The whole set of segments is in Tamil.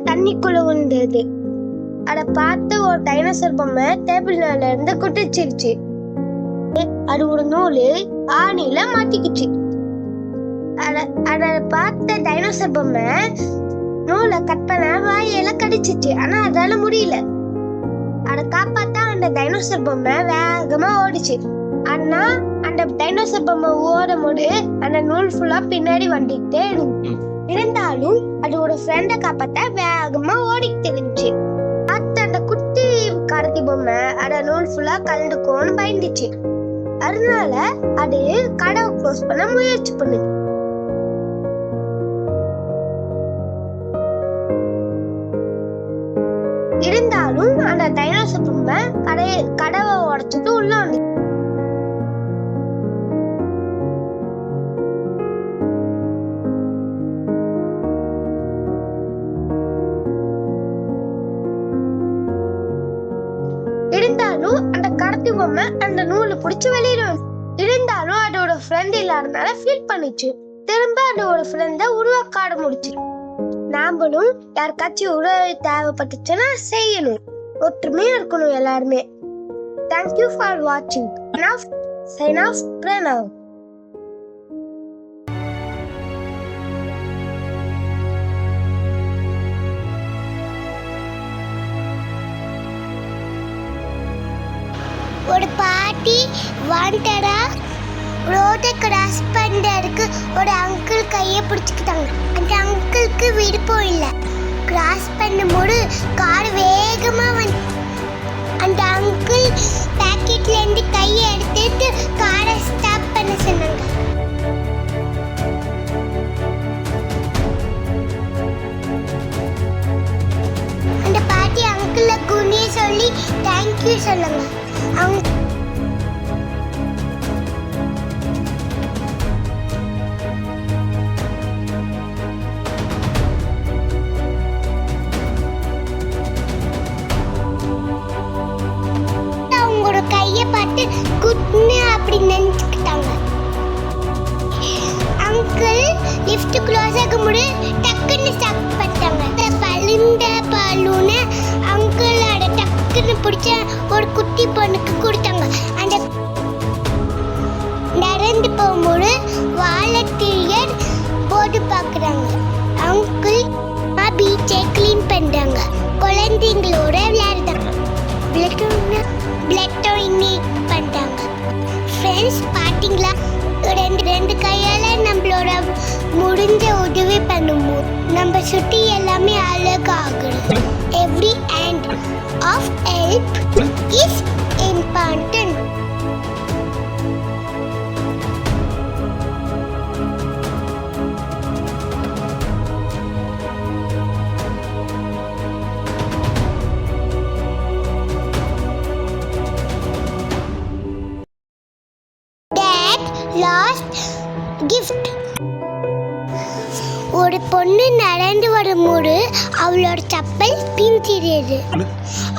தண்ணிக்குள்ள விழுந்தது. அத பார்த்து ஒரு டைனோசர் பொம்மை டேபிள் மேல இருந்து குட்டிச்சிருச்சு. அது ஒரு நூலு ஆணில மாட்டிக்கிச்சு. அத பார்த்த டைனோசர் பொம்மை நூலை கட் பண்ண வாயில கடிச்சிச்சு. ஆனா அதால முடியல. அத காப்பாத்த அந்த டைனோசர் பொம்மை வேகமா ஓடிச்சு. ஆனா அந்த டைனோசர் பொம்மை ஓடும் போது அந்த நூல் ஃபுல்லா பின்னாடி வந்துட்டே இருந்தாலும் அதோட ஃப்ரெண்ட காப்பாத்த வேகமா ஓடிக்கிட்டு இருந்துச்சு. அந்த குட்டி கடத்தி பொம்மை அந்த நூல் ஃபுல்லா கலந்துக்கோன்னு பயந்துச்சு. அதனால அது கதவை க்ளோஸ் பண்ண முயற்சி பண்ணுது. இருந்தாலும் அந்த டைனோசர் பொம்மை கதவை உடைச்சிட்டு உள்ள வந்து இருந்தாலும் அந்த கடத்தி பொம்மை அந்த நூலை பிடிச்சு வெளியிடும். இருந்தாலும் அதோட ஃப்ரெண்ட் இல்லாதனால ஃபீல் பண்ணிச்சு. திரும்ப அதோட ஃப்ரெண்ட உருவாக்க ஆரம்பிச்சு. நாமளும் யாருக்காச்சும் உதவி தேவைப்பட்டுச்சுன்னா செய்யணும். ஒற்றுமையா இருக்கணும் எல்லாருமே. தேங்க்யூ ஃபார் வாட்சிங். Sign off, Pranav. ஒரு பாட்டி வாண்டடா ரோட்டை கிராஸ் பண்ணுறதுக்கு ஒரு அங்கிள் கையை பிடிச்சிக்கிட்டாங்க. அந்த அங்கிளுக்கு விருப்பம் இல்லை. கிராஸ் பண்ணும்போது கார் வேகமாக வந்து அந்த அங்கிள் பேக்கெட்லேருந்து கையை எடுத்துட்டு காரை ஸ்டாப் பண்ண சொன்னாங்க. அந்த பாட்டி அங்கிளை குனிய சொல்லி தேங்க்யூ சொல்லுங்க. அவங்க கையை பார்த்து குட்னு அப்படி நினைச்சுக்கிட்டாங்க. அங்கிள் லிஃப்ட் க்ளோஸ் ஆகும்போது டக்குன்னு ஸ்டாப் பண்ணிட்டாங்க. பழுந்த பலூனை அங்கிளோட டக்குன்னு பிடிச்ச ஒரு குட்டி பொண்ணுக்கு கொடுத்தாங்க. அந்த நடந்து போகும்போது வாலண்டியர் போர்டு பார்க்குறாங்க. அங்கிள் பீச்சை கிளீன் பண்ணுறாங்க. குழந்தைங்களோட விளையாடுறாங்க. பிளட்டோ இன்னிட் பண்ணிட்டாங்க. ஃப்ரெண்ட்ஸ் பார்த்தீங்களா, ரெண்டு கையால் நம்மளோட முடிஞ்ச உதவி பண்ணுவோம். நம்ம சுற்றி எல்லாமே அழகாகும். Every hand of help is important. Last gift. ஒரு பொண்ணு நடந்து வரும்போது அவளோட செப்பல் பிஞ்சிடுது.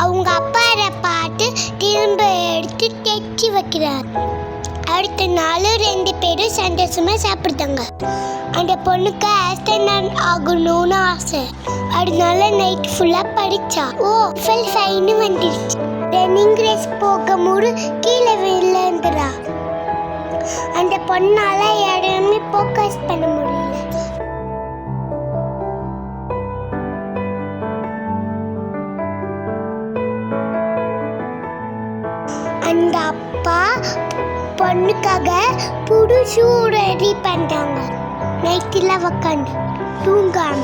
அவங்க அப்பா அதை பார்த்து திரும்ப எடுத்து தைச்சி வைக்கிறார். அடுத்த நாள் 2 பேரும் சந்தோஷமா சாப்பிடுதாங்க. அந்த பொண்ணுக்கு ஆஸ்ட்ரோநாட் ஆகணும்னு ஆசை. அதனால நைட் ஃபுல்லா படிச்சா. ஃபைன் வந்துடுச்சு. ரன்னிங் ரேஸ் போகும்போது கீழே விழுந்துறா. அந்த பொண்ணால யாருமே ஃபோக்கஸ் பண்ண முடியல. அந்த அப்பா பொண்ணுக்காக புது ஷூ ரெடி பண்ணிட்டாங்க. நைட்டில் உக்காந்து தூங்காம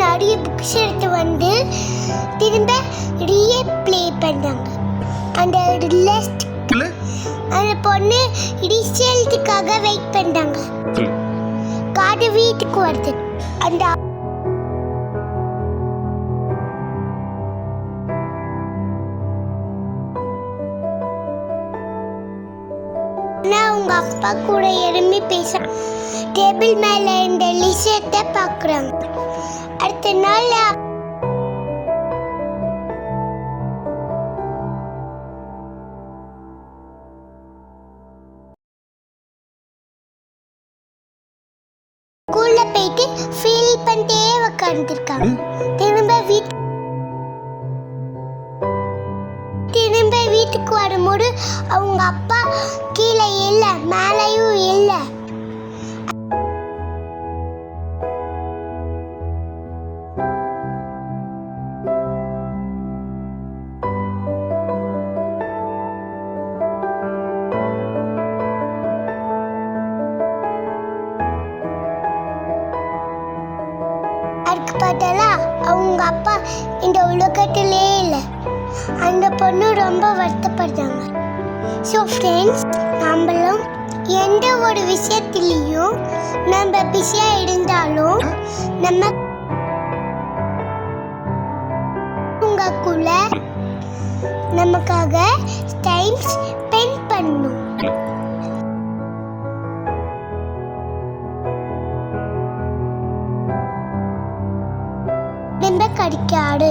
நிறைய புக்ஸ் எடுத்து வந்து திரும்ப ரீப்ளே பண்ணாங்க. அந்த அந்த பொண்ணு ரிசல்ட்டுக்காக வெயிட் பண்ணாங்க. காடு வீட்டுக்கு வருது. அந்த அவங்க அப்பா கூட எறும்பி பேச டேபிள் மேல இந்த லிசத்தை பார்க்குறாங்க. அடுத்த நாள் வந்திருக்காங்க. திரும்ப வீட்டுக்கு வரும்போது அவங்க அப்பா கீழே இல்ல, மேலையும் இல்ல. அதுக்கு பார்த்தா அவங்க அப்பா இந்த உலகத்திலே இல்லை. அந்த பொண்ணு ரொம்ப வருத்தப்படுறாங்க. ஸோ ஃப்ரெண்ட்ஸ், நம்மளும் எந்த ஒரு விஷயத்திலையும் நம்ம பிஸியாக இருந்தாலும் நம்ம உங்களுக்குள்ள நமக்காக டைம் ஸ்பெண்ட் பண்ணணும். கிடைக்காது.